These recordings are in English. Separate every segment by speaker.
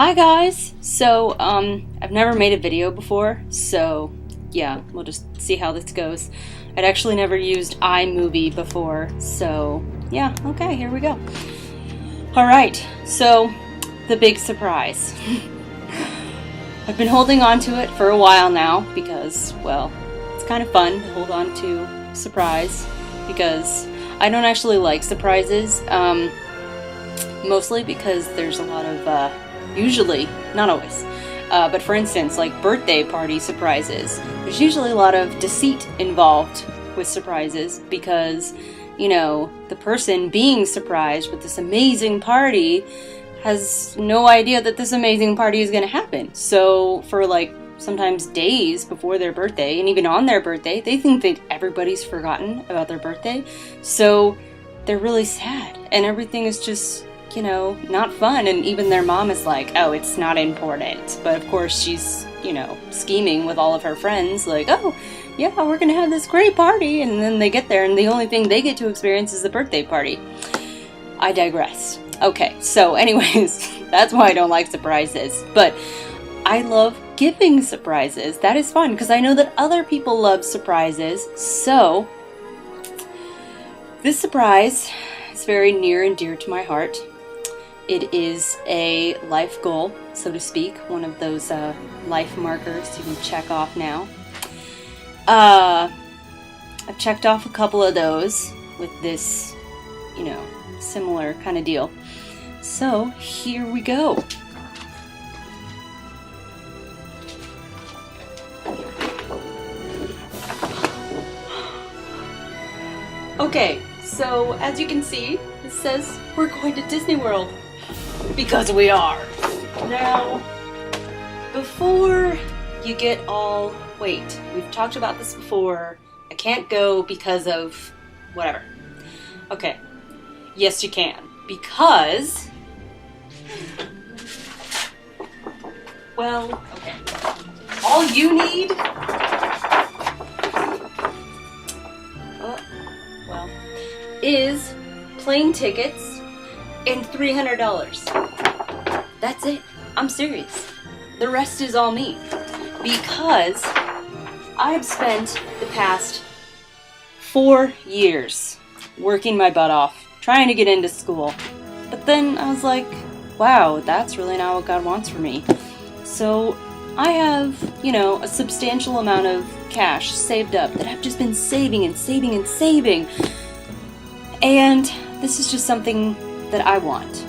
Speaker 1: Hi guys! So, I've never made a video before, so yeah, we'll just see how this goes. I'd actually never used iMovie before, so yeah, okay, here we go. Alright, so, the big surprise. I've been holding on to it for a while now because, well, it's kind of fun to hold on to a surprise because I don't actually like surprises, mostly because there's a lot of, usually, not always, but for instance, like birthday party surprises. There's usually a lot of deceit involved with surprises because, you know, the person being surprised with this amazing party has no idea that this amazing party is going to happen. So for like sometimes days before their birthday and even on their birthday, they think that everybody's forgotten about their birthday. So they're really sad and everything is just, you know, not fun, and even their mom is like, oh, it's not important. But of course she's, you know, scheming with all of her friends, like, oh, yeah, we're gonna have this great party, and then they get there and the only thing they get to experience is the birthday party. I digress. Okay, so anyways, that's why I don't like surprises, but I love giving surprises. That is fun, because I know that other people love surprises, so this surprise is very near and dear to my heart. It is a life goal, so to speak, one of those life markers you can check off now. I've checked off a couple of those with this, you know, similar kind of deal. So here we go. Okay, so as you can see, it says we're going to Disney World. Because we are. Now, before you get all, wait, we've talked about this before. I can't go because of whatever. Okay. Yes, you can. Because, well, okay. All you need, is plane tickets and $300. That's it. I'm serious. The rest is all me. Because I have spent the past 4 years working my butt off, trying to get into school. But then I was like, wow, that's really not what God wants for me. So I have, you know, a substantial amount of cash saved up that I've just been saving and saving and saving. And this is just something that I want.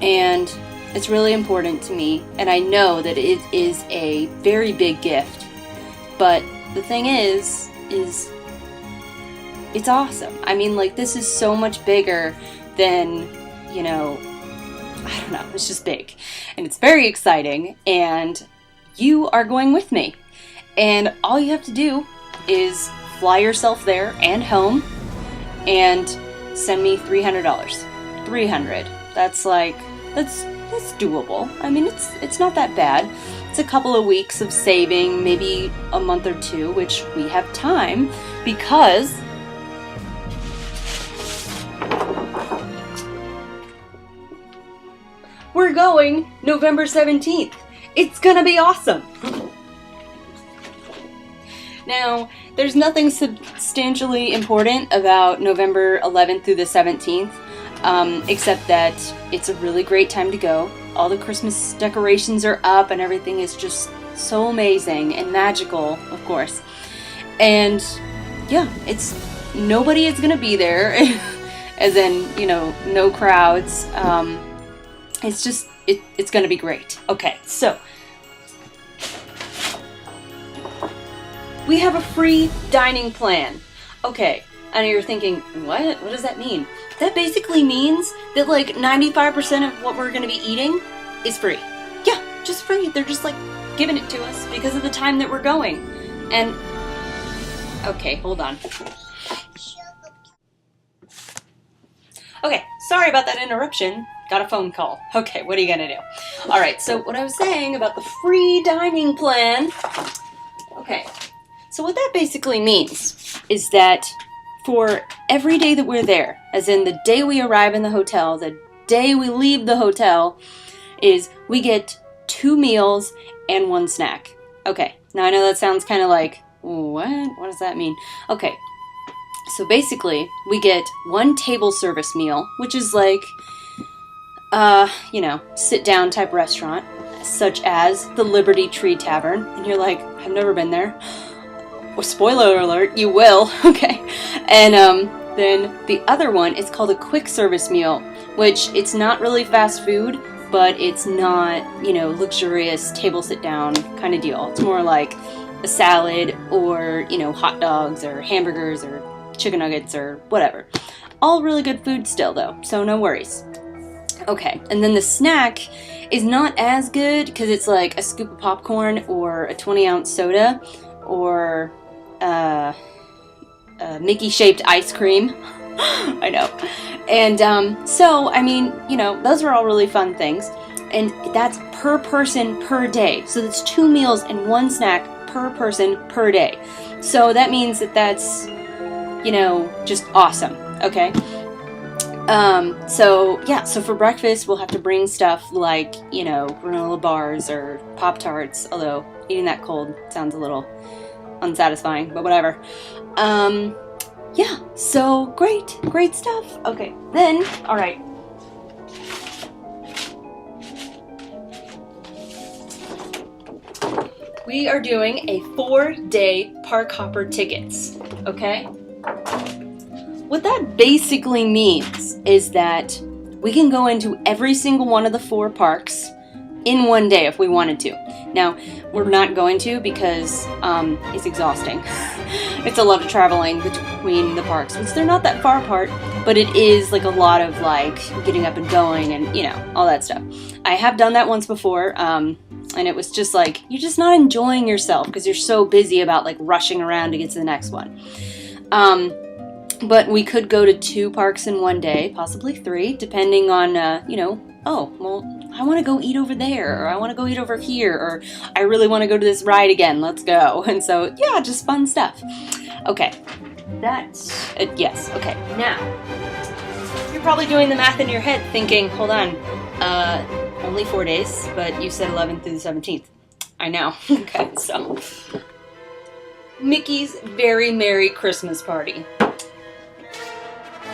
Speaker 1: And it's really important to me, and I know that it is a very big gift. But the thing is it's awesome. I mean, like, this is so much bigger than, you know, I don't know, it's just big. And it's very exciting, and you are going with me. And all you have to do is fly yourself there and home and send me $300. $300. That's like, that's doable. I mean, it's not that bad. It's a couple of weeks of saving, maybe a month or two, which we have time because we're going November 17th. It's gonna be awesome. Now, there's nothing substantially important about November 11th through the 17th. Except that it's a really great time to go. All the Christmas decorations are up and everything is just so amazing and magical, of course. And yeah, nobody is gonna be there, as in, you know, no crowds. It's gonna be great. Okay, so we have a free dining plan. Okay, I know you're thinking, what? What does that mean? That basically means that like 95% of what we're going to be eating is free. Yeah, just free. They're just like giving it to us because of the time that we're going. And, okay, hold on. Okay, sorry about that interruption. Got a phone call. Okay, what are you going to do? Alright, so what I was saying about the free dining plan. Okay, so what that basically means is that for every day that we're there, as in the day we arrive in the hotel, the day we leave the hotel, is we get 2 meals and 1 snack. Okay, now I know that sounds kind of like, what does that mean? Okay, so basically we get 1 table service meal, which is like, sit down type restaurant, such as the Liberty Tree Tavern. And you're like, I've never been there. Well, spoiler alert, you will. Okay. And then the other one is called a quick service meal, which it's not really fast food, but it's not, luxurious table sit down kind of deal. It's more like a salad or, hot dogs or hamburgers or chicken nuggets or whatever. All really good food still though, so no worries. Okay, and then the snack is not as good because it's like a scoop of popcorn or a 20-ounce soda or Mickey-shaped ice cream. I know. And so, I mean, those are all really fun things. And that's per person per day. So that's 2 meals and 1 snack per person per day. So that means that that's, just awesome. Okay? So for breakfast, we'll have to bring stuff like, granola bars or Pop-Tarts, although eating that cold sounds a little unsatisfying, but whatever. So great stuff. Okay, then, all right. We are doing a 4-day park hopper tickets, okay? What that basically means is that we can go into every single one of the 4 parks in 1 day if we wanted to. Now, we're not going to because it's exhausting. It's a lot of traveling between the parks, which they're not that far apart, but it is like a lot of like getting up and going and, all that stuff. I have done that once before, and it was just like, you're just not enjoying yourself because you're so busy about like rushing around to get to the next one. But we could go to 2 parks in 1 day, possibly 3, depending on, I want to go eat over there, or I want to go eat over here, or I really want to go to this ride again, let's go. And so, yeah, just fun stuff. Okay, that's, yes, okay, now, you're probably doing the math in your head thinking, hold on, only 4 days, but you said 11th through the 17th. I know. Okay, so, Mickey's Very Merry Christmas Party.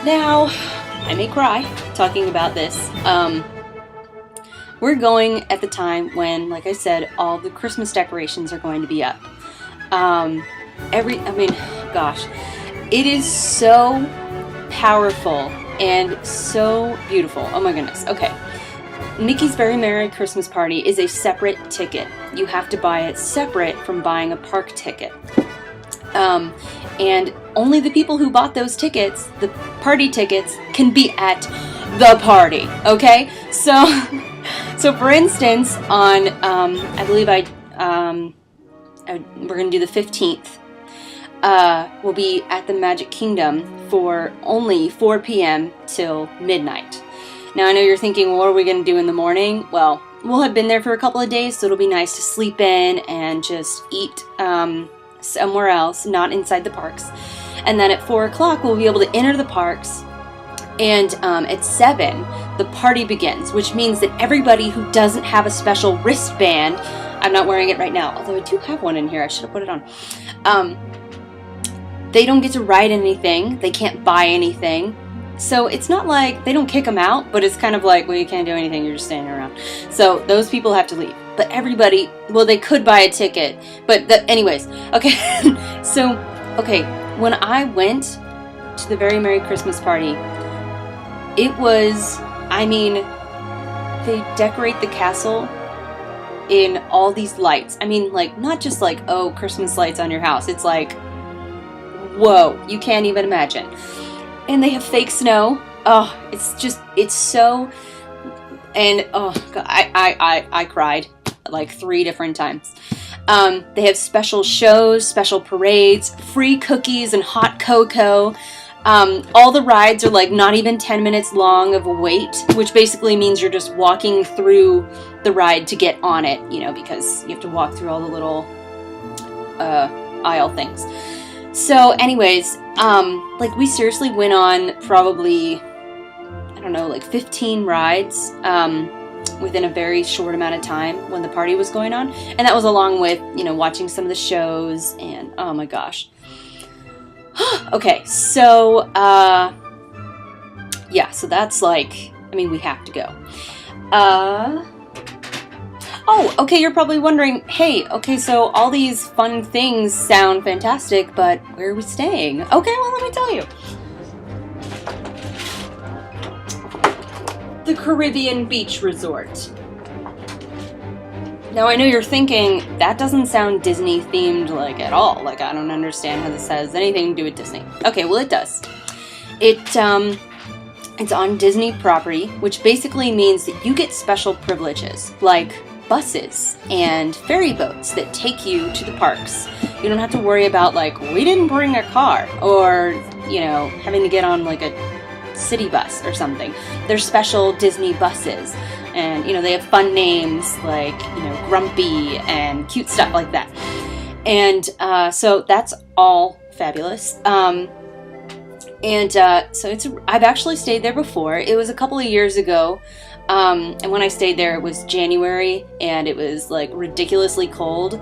Speaker 1: Now, I may cry talking about this. We're going at the time when, like I said, all the Christmas decorations are going to be up. It is so powerful and so beautiful. Oh my goodness. Okay. Mickey's Very Merry Christmas Party is a separate ticket. You have to buy it separate from buying a park ticket. And only the people who bought those tickets, the party tickets, can be at the party, okay? So for instance, on, we're going to do the 15th, we'll be at the Magic Kingdom for only 4 p.m. till midnight. Now, I know you're thinking, well, what are we going to do in the morning? Well, we'll have been there for a couple of days, so it'll be nice to sleep in and just eat, somewhere else, not inside the parks. And then at 4 o'clock, we'll be able to enter the parks. And at 7, the party begins, which means that everybody who doesn't have a special wristband, I'm not wearing it right now, although I do have one in here, I should have put it on. They don't get to ride anything, they can't buy anything. So it's not like they don't kick them out, but it's kind of like, well, you can't do anything, you're just standing around. So those people have to leave. But everybody, well, they could buy a ticket, but anyways, okay. So, okay, when I went to the Very Merry Christmas Party, it was, they decorate the castle in all these lights. Like, not just like, oh, Christmas lights on your house. It's like, whoa, you can't even imagine. And they have fake snow. Oh, it's so, and oh, God, I cried like 3 different times. They have special shows, special parades, free cookies and hot cocoa. All the rides are like not even 10 minutes long of a wait, which basically means you're just walking through the ride to get on it, because you have to walk through all the little aisle things. So anyways, we seriously went on probably, 15 rides. within a very short amount of time when the party was going on. And that was along with, watching some of the shows, and oh my gosh. Okay, so, yeah, so that's like, we have to go. Oh, okay, you're probably wondering, hey, okay, so all these fun things sound fantastic, but where are we staying? Okay, well, let me tell you. The Caribbean Beach Resort. Now, I know you're thinking, that doesn't sound Disney themed, like, at all. Like, I don't understand how this has anything to do with Disney. Okay, well, it does. It's on Disney property, which basically means that you get special privileges, like buses and ferry boats that take you to the parks. You don't have to worry about, like, we didn't bring a car, or, having to get on, like, a city bus or something. There's special Disney buses, and they have fun names like Grumpy and cute stuff like that. And so that's all fabulous. So I've actually stayed there before. It was a couple of years ago, and when I stayed there, it was January, and it was like ridiculously cold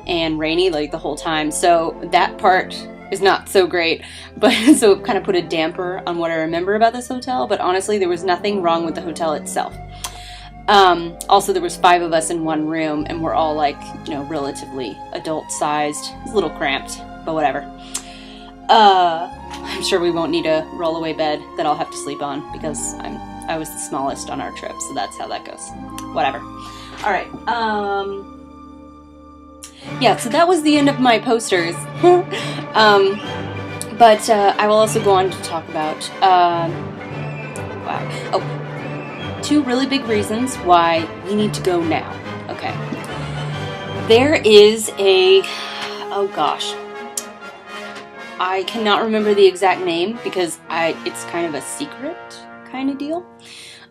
Speaker 1: and rainy like the whole time. So that part is not so great, but so it kind of put a damper on what I remember about this hotel. But honestly, there was nothing wrong with the hotel itself. Also, there was 5 of us in one room, and we're all like, relatively adult-sized. It was a little cramped, but whatever. I'm sure we won't need a roll-away bed that I'll have to sleep on, because I was the smallest on our trip, so that's how that goes. Whatever. All right. Yeah, so that was the end of my posters. But I will also go on to talk about, wow. Oh, 2 really big reasons why we need to go now. Okay. There is oh gosh. I cannot remember the exact name because it's kind of a secret kind of deal.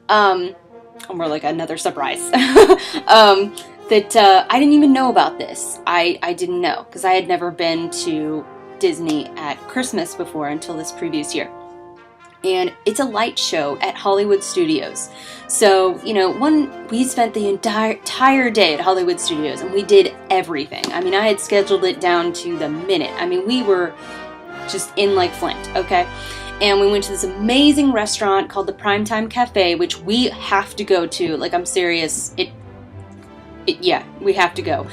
Speaker 1: More like another surprise. That I didn't even know about this. I didn't know because I had never been to Disney at Christmas before until this previous year. And it's a light show at Hollywood Studios. So, we spent the entire day at Hollywood Studios, and we did everything. I had scheduled it down to the minute. We were just in like Flint, okay? And we went to this amazing restaurant called the Primetime Cafe, which we have to go to. Like, I'm serious. Yeah, we have to go.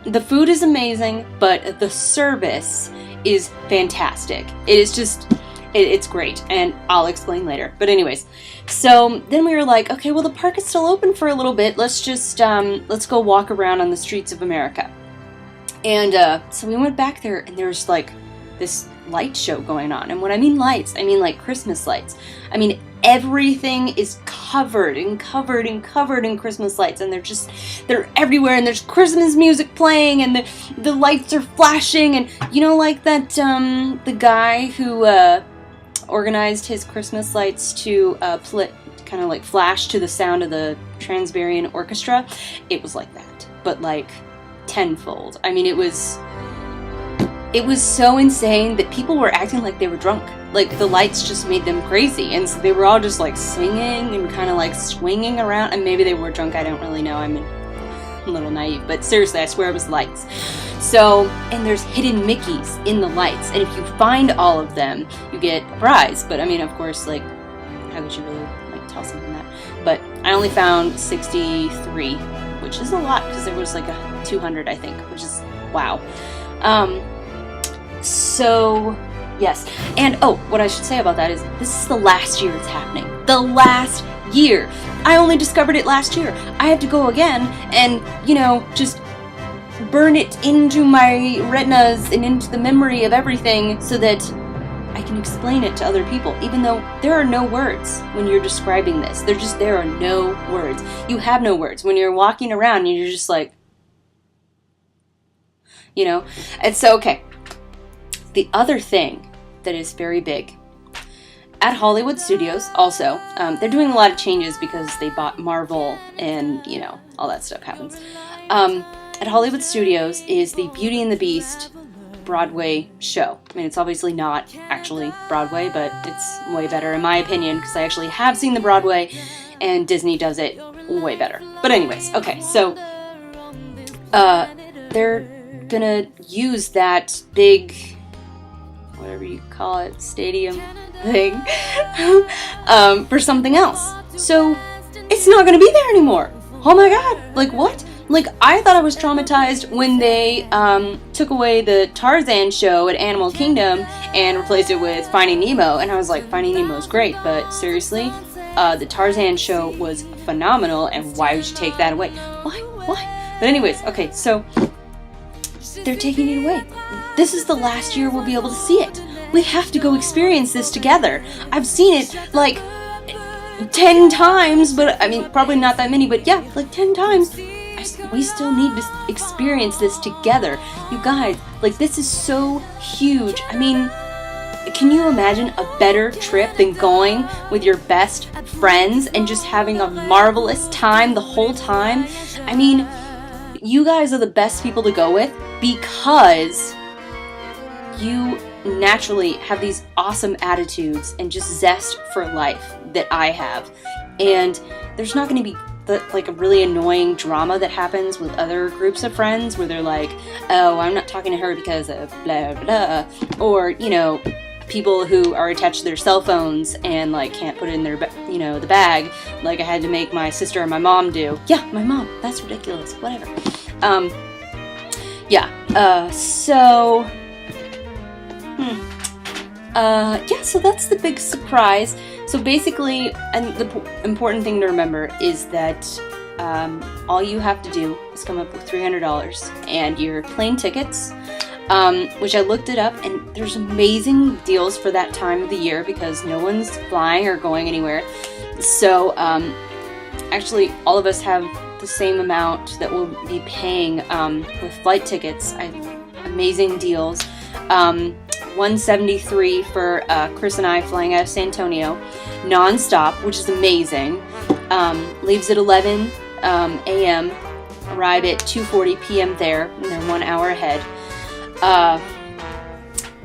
Speaker 1: The food is amazing, but the service is fantastic. It is just, it's great, and I'll explain later. But anyways, so then we were like, okay, well, the park is still open for a little bit. Let's just, let's go walk around on the streets of America. And so we went back there, and there's like this light show going on. And when I mean lights, I mean like Christmas lights. Everything is covered in Christmas lights, and they're everywhere, and there's Christmas music playing, and the lights are flashing, and like that the guy who organized his Christmas lights to kind of like flash to the sound of the Trans-Siberian Orchestra. It was like that, but like tenfold. It was so insane that people were acting like they were drunk. Like, the lights just made them crazy. And so they were all just, like, singing and kind of, like, swinging around. And maybe they were drunk. I don't really know. I'm a little naive. But seriously, I swear it was lights. So, and there's hidden Mickeys in the lights. And if you find all of them, you get a prize. But, of course, like, how could you really, like, tell something that? But I only found 63, which is a lot. Because there was, like, 200, I think. Which is, wow. So, yes. And, what I should say about that is, this is the last year it's happening. The last year. I only discovered it last year. I have to go again and, just burn it into my retinas and into the memory of everything so that I can explain it to other people, even though there are no words when you're describing this. There are no words. You have no words. When you're walking around and you're just like, And so, okay. The other thing that is very big at Hollywood Studios, also, they're doing a lot of changes because they bought Marvel and, all that stuff happens. At Hollywood Studios is the Beauty and the Beast Broadway show. It's obviously not actually Broadway, but it's way better in my opinion because I actually have seen the Broadway, and Disney does it way better. But anyways, okay, so they're gonna use that big, whatever you call it, stadium thing, for something else. So it's not gonna be there anymore. Oh my god, like what? Like, I thought I was traumatized when they took away the Tarzan show at Animal Kingdom and replaced it with Finding Nemo, and I was like, Finding Nemo's great, but seriously, the Tarzan show was phenomenal, and why would you take that away? Why? But anyways, okay, so they're taking it away. This is the last year we'll be able to see it. We have to go experience this together. I've seen it, like, 10 times, but, I mean, probably not that many, but yeah, like 10 times. We still need to experience this together. You guys, like, this is so huge. I mean, can you imagine a better trip than going with your best friends and just having a marvelous time the whole time? I mean, you guys are the best people to go with because you naturally have these awesome attitudes and just zest for life that I have. And there's not going to be like a really annoying drama that happens with other groups of friends where they're like, oh, I'm not talking to her because of blah blah, or, you know, people who are attached to their cell phones and like can't put it in their the bag, like I had to make my sister and my mom do. Yeah, my mom, that's ridiculous, whatever. So that's the big surprise. So basically, and the important thing to remember is that all you have to do is come up with $300 and your plane tickets, which I looked it up, and there's amazing deals for that time of the year because no one's flying or going anywhere. So actually, all of us have the same amount that we'll be paying with flight tickets. Amazing deals. $173 for Chris and I flying out of San Antonio, non-stop, which is amazing. Leaves at 11 a.m., arrive at 2:40 p.m. there, and they're 1 hour ahead.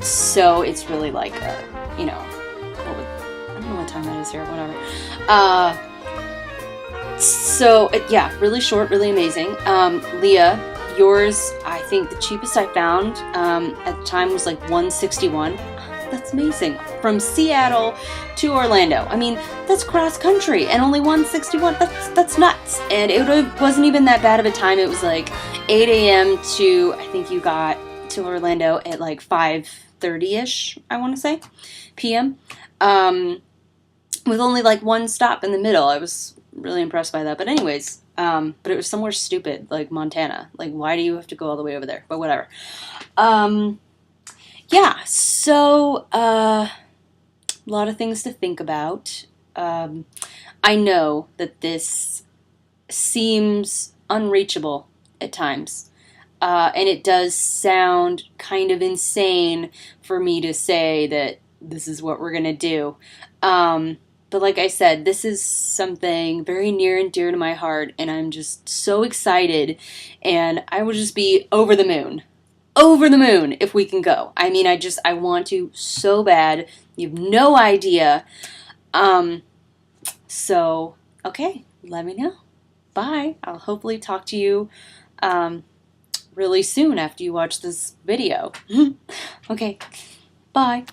Speaker 1: So it's really like, I don't know what time that is here, whatever. Yeah, really short, really amazing. Leah, yours, I think the cheapest I found at the time was like $161. That's amazing. From Seattle to Orlando. I mean, that's cross country and only $161. That's nuts. And it wasn't even that bad of a time. It was like 8 a.m. to, I think you got to Orlando at like 5:30ish, I want to say, p.m. With only like one stop in the middle. I was really impressed by that. But anyways, but it was somewhere stupid, like Montana. Like, why do you have to go all the way over there? But whatever. Yeah, so a lot of things to think about. I know that this seems unreachable at times, and it does sound kind of insane for me to say that this is what we're going to do. But like I said, this is something very near and dear to my heart, and I'm just so excited, and I will just be over the moon if we can go. I mean, I want to so bad. You have no idea. So, okay, let me know. Bye. I'll hopefully talk to you really soon after you watch this video. Okay, bye.